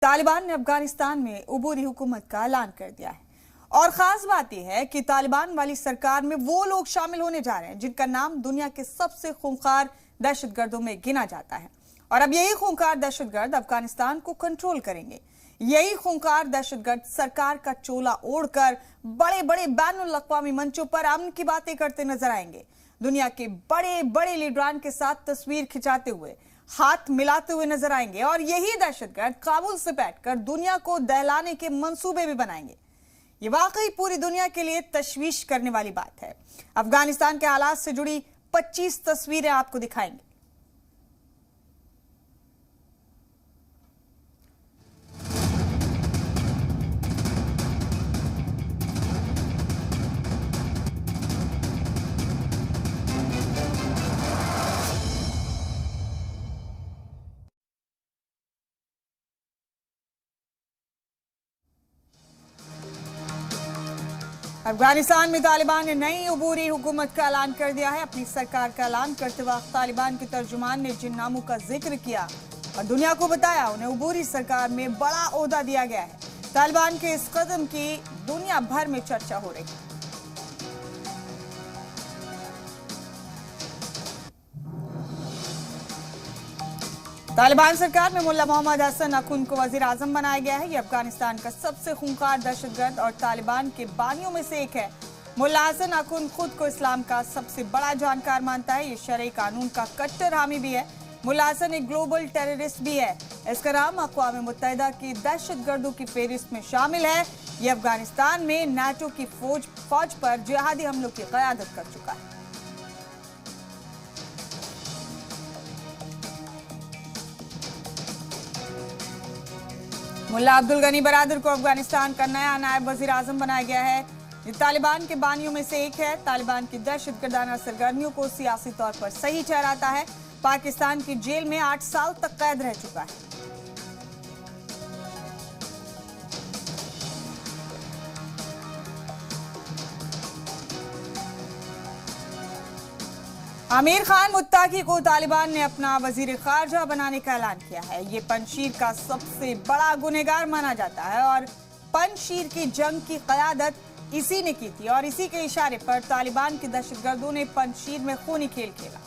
तालिबान ने अफगानिस्तान में उबूरी हुकूमत का ऐलान कर दिया है और खास बात यह है कि तालिबान वाली सरकार में वो लोग शामिल होने जा रहे हैं जिनका नाम दुनिया के सबसे खूंखार दहशतगर्दों में गिना जाता है। और अब यही खूंखार दहशतगर्द अफगानिस्तान को कंट्रोल करेंगे। यही खूंखार दहशतगर्द सरकार का चोला ओढ़कर बड़े बड़े बैनुल अक़वामी मंचों पर अमन की बातें करते नजर आएंगे। दुनिया के बड़े बड़े लीडरान के साथ तस्वीर खिंचाते हुए, हाथ मिलाते हुए नजर आएंगे और यही दहशतगर्द काबुल से बैठकर दुनिया को दहलाने के मंसूबे भी बनाएंगे। ये वाकई पूरी दुनिया के लिए तशवीश करने वाली बात है। अफगानिस्तान के हालात से जुड़ी 25 तस्वीरें आपको दिखाएंगे। अफगानिस्तान में तालिबान ने नई उबूरी हुकूमत का ऐलान कर दिया है। अपनी सरकार का ऐलान करते वक्त तालिबान के तर्जुमान ने जिन नामों का जिक्र किया और दुनिया को बताया, उन्हें उबूरी सरकार में बड़ा ओहदा दिया गया है। तालिबान के इस कदम की दुनिया भर में चर्चा हो रही है। तालिबान सरकार में मुल्ला मोहम्मद हसन अखुन को वजीर आजम बनाया गया है। ये अफगानिस्तान का सबसे खूंखार दहशतगर्द और तालिबान के बानियों में से एक है। मुल्ला हसन अखुन खुद को इस्लाम का सबसे बड़ा जानकार मानता है। ये शरई कानून का कट्टर हामी भी है। मुल्ला हसन एक ग्लोबल टेररिस्ट भी है। इसका नाम अक़वाम मुत्तहिदा की दहशतगर्दों की फेहरिस्त में शामिल है। ये अफगानिस्तान में नाटो की फौज पर जिहादी हमलों की क़यादत कर चुका है। मुल्ला अब्दुल गनी बरादर को अफगानिस्तान का नया नायब वजीर आजम बनाया गया है। ये तालिबान के बानियों में से एक है। तालिबान की दहशतगर्दाना सरगर्मियों को सियासी तौर पर सही ठहराता है। पाकिस्तान की जेल में 8 साल तक कैद रह चुका है। आमिर खान मुत्ताकी को तालिबान ने अपना वजीर खारजा बनाने का ऐलान किया है। ये पंजशीर का सबसे बड़ा गुनहगार माना जाता है और पंजशीर की जंग की क़यादत इसी ने की थी और इसी के इशारे पर तालिबान के दहशतगर्दों ने पंजशीर में खूनी खेल खेला।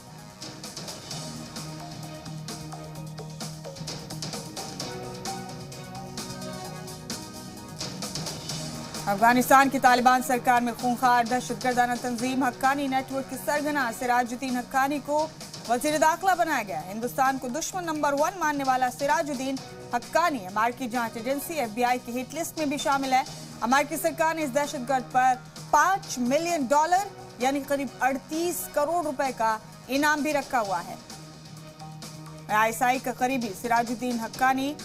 अफगानिस्तान की तालिबान सरकार में खूंखार दहशतगर्दाना तंजीम हक्कानी नेटवर्क के सरगना सिराजुद्दीन हक्कानी को वजीर दाखिला बनाया गया है। हिंदुस्तान को दुश्मन नंबर 1 मानने वाला सिराजुद्दीन हक्कानी अमेरिकी जांच एजेंसी FBI की हिट लिस्ट में भी शामिल है। अमेरिकी सरकार ने इस दहशतगर्द पर $5 मिलियन यानी करीब 38 करोड़ रुपए का इनाम भी रखा हुआ है। ISI का करीबी सिराजुद्दीन हक्कानी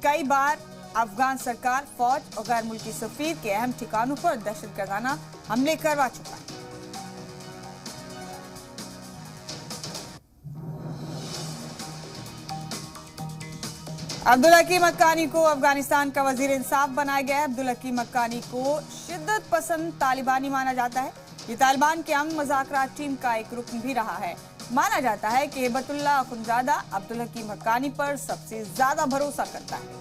कई बार अफगान सरकार, फौज और गैर मुल्की सफीर के अहम ठिकानों पर दहशतगर्दाना हमले करवा चुका है। अब्दुल हकीम हक्कानी को अफगानिस्तान का वजीर इंसाफ बनाया गया है। अब्दुल हकीम हक्कानी को शिद्दत पसंद तालिबानी माना जाता है। ये तालिबान के अमन मुज़ाकरात टीम का एक रुकन भी रहा है। माना जाता है कि हिबतुल्लाह अखुंज़ादा अब्दुल हकीम हक्कानी पर सबसे ज्यादा भरोसा करता है।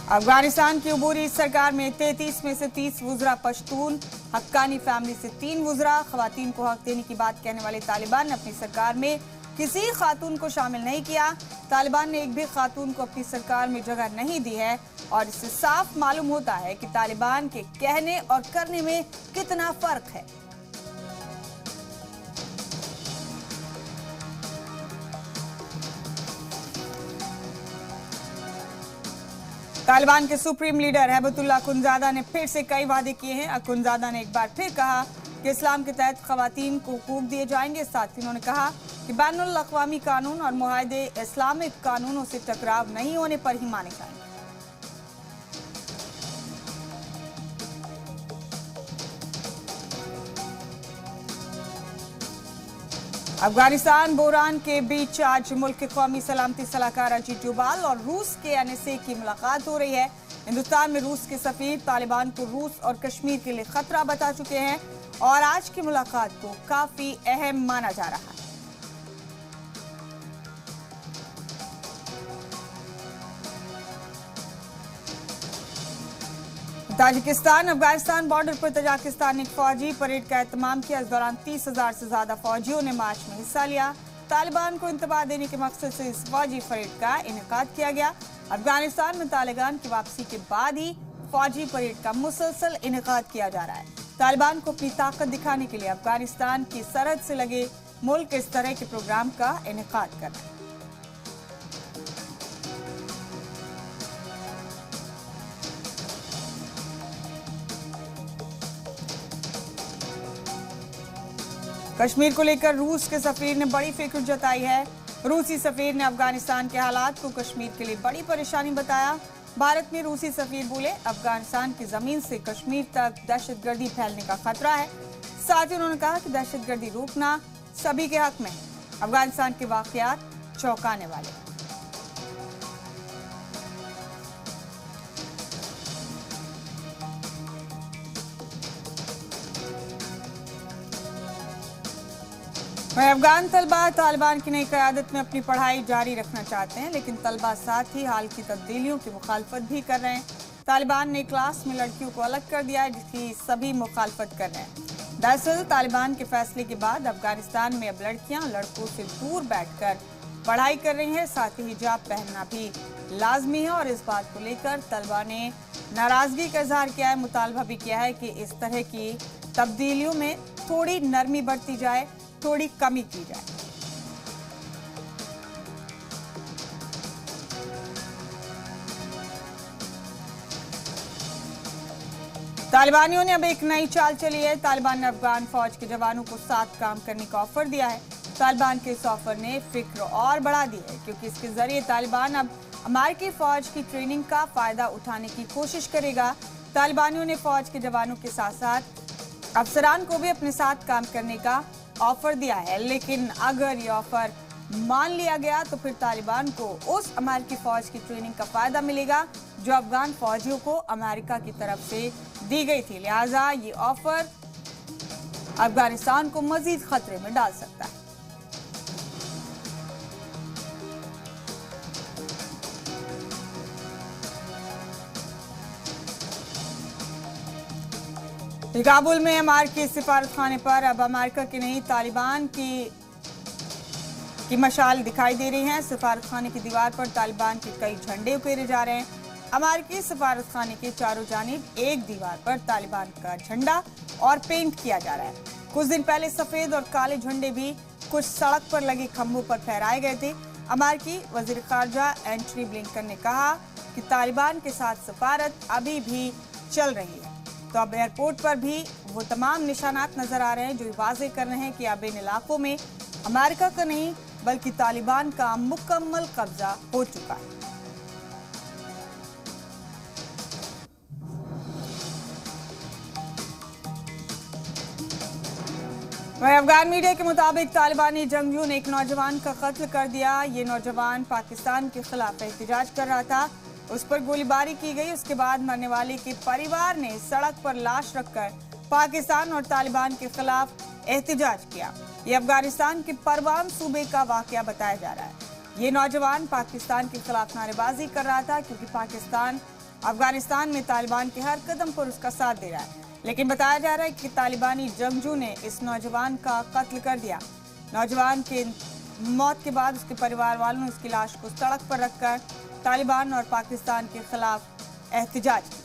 अफगानिस्तान की उबूरी सरकार में 33 में से 30 वुज़रा पश्तून। हक्कानी फैमिली से 3 वुज़रा। खवातीन को हक देने की बात कहने वाले तालिबान ने अपनी सरकार में किसी खातून को शामिल नहीं किया। तालिबान ने एक भी खातून को अपनी सरकार में जगह नहीं दी है और इससे साफ मालूम होता है कि तालिबान के कहने और करने में कितना फर्क है। तालिबान के सुप्रीम लीडर हिबतुल्लाह अखुंज़ादा ने फिर से कई वादे किए हैं। अखुंज़ादा ने एक बार फिर कहा कि इस्लाम के तहत खवातीन को हकूक दिए जाएंगे। साथ ही उन्होंने कहा कि बैनुल अक़वामी कानून और मुआहदे इस्लामिक कानूनों से टकराव नहीं होने पर ही माने जाएंगे। अफगानिस्तान बहरान के बीच आज मुल्क के कौमी सलामती सलाहकार अजीत डोभाल और रूस के NSA की मुलाकात हो रही है। हिंदुस्तान में रूस के सफीर तालिबान को रूस और कश्मीर के लिए खतरा बता चुके हैं और आज की मुलाकात को काफी अहम माना जा रहा है। ताजिकिस्तान अफगानिस्तान बॉर्डर पर तजाकिस्तानी फौजी परेड का एहतमाम किया। इस दौरान 30,000 से ज्यादा फौजियों ने मार्च में हिस्सा लिया। तालिबान को इंतबाह देने के मकसद से इस फौजी परेड का इनेकाद किया गया। अफगानिस्तान में तालिबान की वापसी के बाद ही फौजी परेड का मुसलसल इनेकाद किया जा रहा है। तालिबान को अपनी ताकत दिखाने के लिए अफगानिस्तान की सरहद से लगे मुल्क इस तरह के प्रोग्राम का इनेकाद कर रहे हैं। कश्मीर को लेकर रूस के सफीर ने बड़ी फिक्र जताई है। रूसी सफीर ने अफगानिस्तान के हालात को कश्मीर के लिए बड़ी परेशानी बताया। भारत में रूसी सफीर बोले, अफगानिस्तान की जमीन से कश्मीर तक दहशतगर्दी फैलने का खतरा है। साथ ही उन्होंने कहा कि दहशतगर्दी रोकना सभी के हक में है। अफगानिस्तान के वाकयात चौंकाने वाले हैं। वहीं अफगान तलबा तालिबान की नई क़यादत में अपनी पढ़ाई जारी रखना चाहते हैं, लेकिन तलबा साथ ही हाल की तब्दीलियों की मुखालफत भी कर रहे हैं। तालिबान ने क्लास में लड़कियों को अलग कर दिया है, जिसकी सभी मुखालफत कर रहे हैं। दरअसल तालिबान के फैसले के बाद अफगानिस्तान में अब लड़कियां लड़कों से दूर बैठकर पढ़ाई कर रही हैं। साथ ही हिजाब पहनना भी लाजमी है और इस बात को लेकर तलबा ने नाराजगी का इजहार किया है। मुतालबा भी किया है कि इस तरह की तब्दीलियों में थोड़ी नरमी बरती जाए, थोड़ी कमी की जाए। तालिबानियों ने अब एक नई चाल चली है। तालिबान ने अफगान फौज के जवानों को साथ काम करने का ऑफर दिया है। तालिबान के इस ऑफर ने फिक्र और बढ़ा दी है, क्योंकि इसके जरिए तालिबान अब अमेरिकी फौज की ट्रेनिंग का फायदा उठाने की कोशिश करेगा। तालिबानियों ने फौज के जवानों के साथ साथ अफसरान को भी अपने साथ काम करने का ऑफर दिया है, लेकिन अगर ये ऑफर मान लिया गया तो फिर तालिबान को उस अमेरिकी फौज की ट्रेनिंग का फायदा मिलेगा जो अफगान फौजियों को अमेरिका की तरफ से दी गई थी। लिहाजा ये ऑफर अफगानिस्तान को मजीद खतरे में डाल सकता है। काबुल में अमेरिकी सिफारत खाने पर अब अमेरिका की नहीं तालिबान की मशाल दिखाई दे रही है। सिफारत खाने की दीवार पर तालिबान के कई झंडे उकेरे जा रहे हैं। अमेरिकी सिफारत खाने के चारों जानिब एक दीवार पर तालिबान का झंडा और पेंट किया जा रहा है। कुछ दिन पहले सफेद और काले झंडे भी कुछ सड़क पर लगे खंभों पर फहराए गए थे। अमेरिकी वजीर खारजा एंटनी ब्लिंकन ने कहा कि तालिबान के साथ सिफारत अभी भी चल रही है। तो अब एयरपोर्ट पर भी वो तमाम निशानात नजर आ रहे हैं जो वाज़ेह कर रहे हैं कि अब इन इलाकों में अमेरिका का नहीं बल्कि तालिबान का मुकम्मल कब्जा हो चुका है। वहीं अफगान मीडिया के मुताबिक तालिबानी जंगजू ने एक नौजवान का कत्ल कर दिया। ये नौजवान पाकिस्तान के खिलाफ एहतजाज कर रहा था, उस पर गोलीबारी की गई। उसके बाद मरने वाले के परिवार ने सड़क पर लाश रखकर पाकिस्तान और तालिबान के खिलाफ एहतजाज किया। ये अफगानिस्तान के परवान सूबे का वाकया बताया जा रहा है। ये नौजवान पाकिस्तान के खिलाफ नारेबाजी कर रहा था, क्योंकि पाकिस्तान अफगानिस्तान में तालिबान के हर कदम पर उसका साथ दे रहा है। लेकिन बताया जा रहा है कि तालिबानी जंगजू ने इस नौजवान का कत्ल कर दिया। नौजवान के मौत के बाद उसके परिवार वालों ने उसकी लाश को सड़क पर रखकर तालिबान और पाकिस्तान के खिलाफ एहतजाज किया।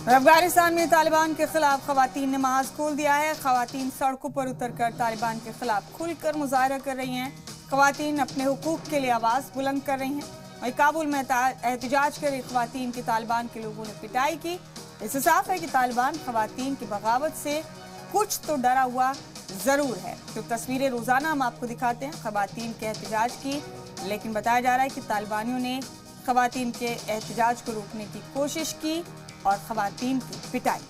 अफगानिस्तान में तालिबान के खिलाफ खवातीन ने महाज खोल दिया है। खवातीन सड़कों पर उतरकर तालिबान के खिलाफ खुलकर मुजाहरा कर रही हैं। खवातीन अपने हुकूक के लिए आवाज बुलंद कर रही हैं। वहीं काबुल में एहतजाज कर रही खवातीन की तालिबान के लोगों ने पिटाई की। इससे साफ है कि तालिबान खवातीन की बगावत से कुछ तो डरा हुआ जरूर है। तो तस्वीरें रोजाना हम आपको दिखाते हैं खवातीन के एहतजाज की, लेकिन बताया जा रहा है कि तालिबानियों ने खवातीन के एहतजाज को रोकने की कोशिश की और खवातीन की पिटाई।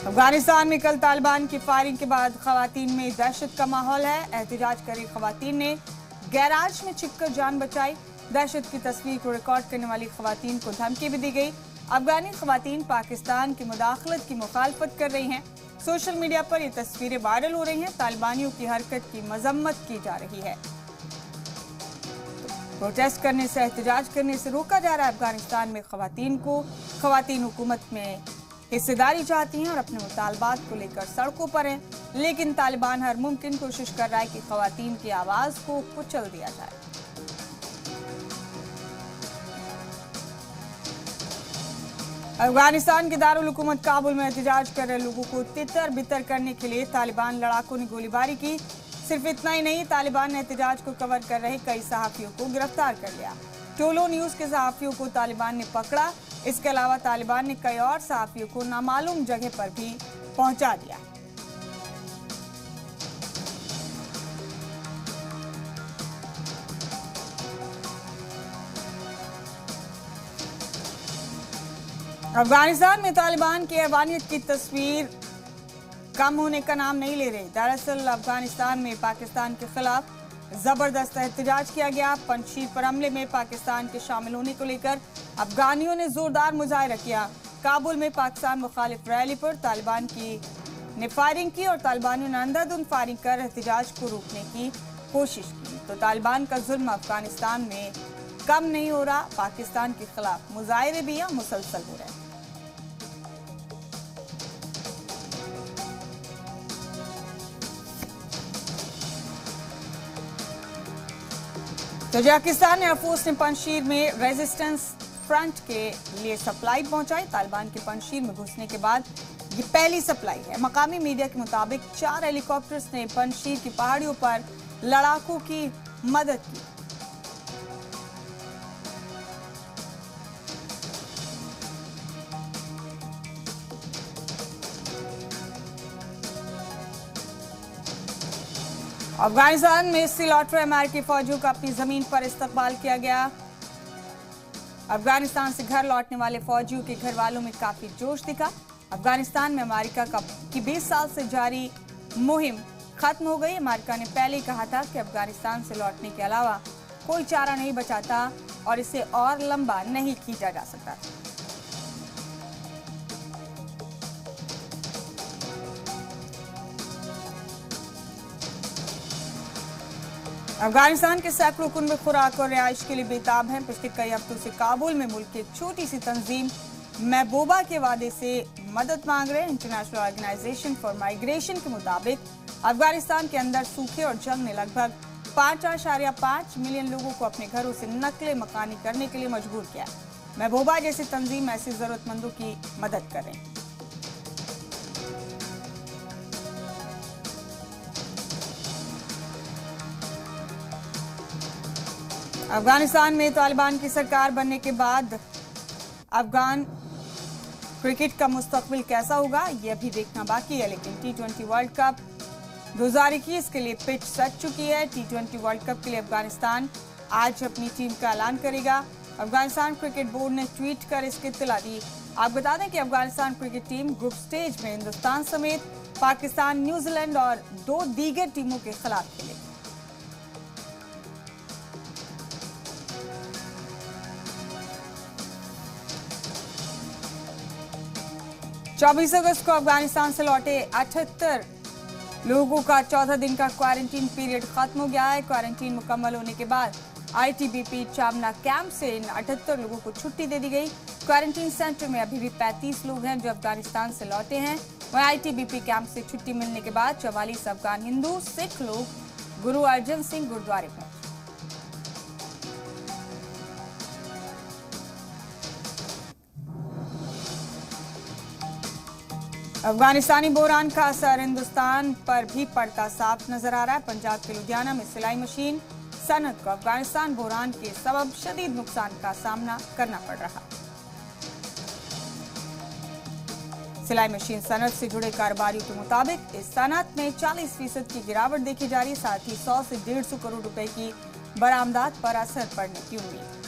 अफगानिस्तान में कल तालिबान की फायरिंग के बाद खवातीन में दहशत का माहौल है। एहतजाज कर रही खवातीन ने गैराज में छिपकर जान बचाई। दहशत की तस्वीर को रिकॉर्ड करने वाली खवातीन को धमकी भी दी गई। अफगानी खवातीन पाकिस्तान की मुदाखलत की मुखालफत कर रही हैं। सोशल मीडिया पर ये तस्वीरें वायरल हो रही हैं। तालिबानियों की हरकत की मजम्मत की जा रही है। प्रोटेस्ट करने से, एहतजाज करने से रोका जा रहा है अफगानिस्तान में खवातीन को। खवातीन हुकूमत में हिस्सेदारी चाहती हैं और अपने मुतालबात को लेकर सड़कों पर हैं, लेकिन तालिबान हर मुमकिन कोशिश कर रहा है कि खवातीन की आवाज को कुचल दिया जाए। अफगानिस्तान के दारुल हुकूमत काबुल में एहतजाज कर रहे लोगों को तितर बितर करने के लिए तालिबान लड़ाकों ने गोलीबारी की। सिर्फ इतना ही नहीं, तालिबान ने एहतजाज को कवर कर रहे कई सहाफियों को गिरफ्तार कर लिया। टोलो न्यूज के सहाफियों को तालिबान ने पकड़ा। इसके अलावा तालिबान ने कई और सहाफियों को नामालूम जगह पर भी पहुंचा दिया। अफगानिस्तान में तालिबान की अहवानियत की तस्वीर कम होने का नाम नहीं ले रही। दरअसल अफगानिस्तान में पाकिस्तान के खिलाफ जबरदस्त एहतजाज किया गया। पंजशीर पर हमले में पाकिस्तान के शामिल होने को लेकर अफगानियों ने जोरदार मुजाहरा किया। काबुल में पाकिस्तान मुखालिफ रैली पर तालिबान ने फायरिंग की और तालिबानियों ने अंधाधुंध फायरिंग कर एहतजाज को रोकने की कोशिश की। तो तालिबान का जुल्म अफगानिस्तान में कम नहीं हो रहा। पाकिस्तान के खिलाफ मुजाहरे भी यहाँ मुसलसल हो रहे हैं। तजाकिस्तान एयरफोर्स ने पंजशीर में रेजिस्टेंस फ्रंट के लिए सप्लाई पहुंचाई। तालिबान के पंजशीर में घुसने के बाद ये पहली सप्लाई है। मकामी मीडिया के मुताबिक 4 हेलीकॉप्टर्स ने पंजशीर की पहाड़ियों पर लड़ाकों की मदद की। अफगानिस्तान में से लौट रहे अमेरिकी फौजियों का अपनी जमीन पर इस्तकबाल किया गया। अफगानिस्तान से घर लौटने वाले फौजियों के घर वालों में काफी जोश दिखा। अफगानिस्तान में अमेरिका की 20 साल से जारी मुहिम खत्म हो गई। अमेरिका ने पहले ही कहा था कि अफगानिस्तान से लौटने के अलावा कोई चारा नहीं बचा था और इसे और लंबा नहीं खींचा जा सकता। अफगानिस्तान के सैकड़ों कुनबे खुराक और रिहाइश के लिए बेताब हैं। पिछले कई हफ्तों से काबुल में मुल्क की एक छोटी सी तंजीम महबूबा के वादे से मदद मांग रहे हैं। इंटरनेशनल ऑर्गेनाइजेशन फॉर माइग्रेशन के मुताबिक अफगानिस्तान के अंदर सूखे और जंग ने लगभग 5.5 मिलियन लोगों को अपने घरों से नकले मकानी करने के लिए मजबूर किया। महबूबा जैसी तंजीम ऐसी जरूरतमंदों की मदद कर रहे हैं। अफगानिस्तान में तालिबान की सरकार बनने के बाद अफगान क्रिकेट का मुस्तकबिल कैसा होगा ये अभी देखना बाकी है। लेकिन T20 वर्ल्ड कप 2021 के लिए पिच सज चुकी है। T20 वर्ल्ड कप के लिए अफगानिस्तान आज अपनी टीम का ऐलान करेगा। अफगानिस्तान क्रिकेट बोर्ड ने ट्वीट कर इसकी इत्तला दी। आप बता दें कि Afghanistan cricket team group stage में हिंदुस्तान समेत पाकिस्तान, न्यूजीलैंड और 2 दीगर टीमों के खिलाफ खेलेगी। 24 अगस्त को अफगानिस्तान से लौटे 78 लोगों का 14 दिन का क्वारंटीन पीरियड खत्म हो गया है। क्वारंटीन मुकम्मल होने के बाद ITBP चामना कैंप से इन 78 लोगों को छुट्टी दे दी गई। क्वारंटीन सेंटर में अभी भी 35 लोग हैं जो अफगानिस्तान से लौटे हैं। वहीं ITBP कैंप से छुट्टी मिलने के बाद 44 अफगान हिंदू सिख लोग गुरु अर्जन सिंह गुरुद्वारे पहुंचे। अफगानिस्तानी बोरान का असर हिंदुस्तान पर भी पड़ता साफ नजर आ रहा है। पंजाब के लुधियाना में सिलाई मशीन सनत को अफगानिस्तान बोरान के सबब शदीद नुकसान का सामना करना पड़ रहा। सिलाई मशीन सनत से जुड़े कारोबारियों के मुताबिक इस सनत में 40% की गिरावट देखी जा रही है। साथ ही 100 से 150 करोड़ रुपए की बरामदात पर असर पड़ने की उम्मीद।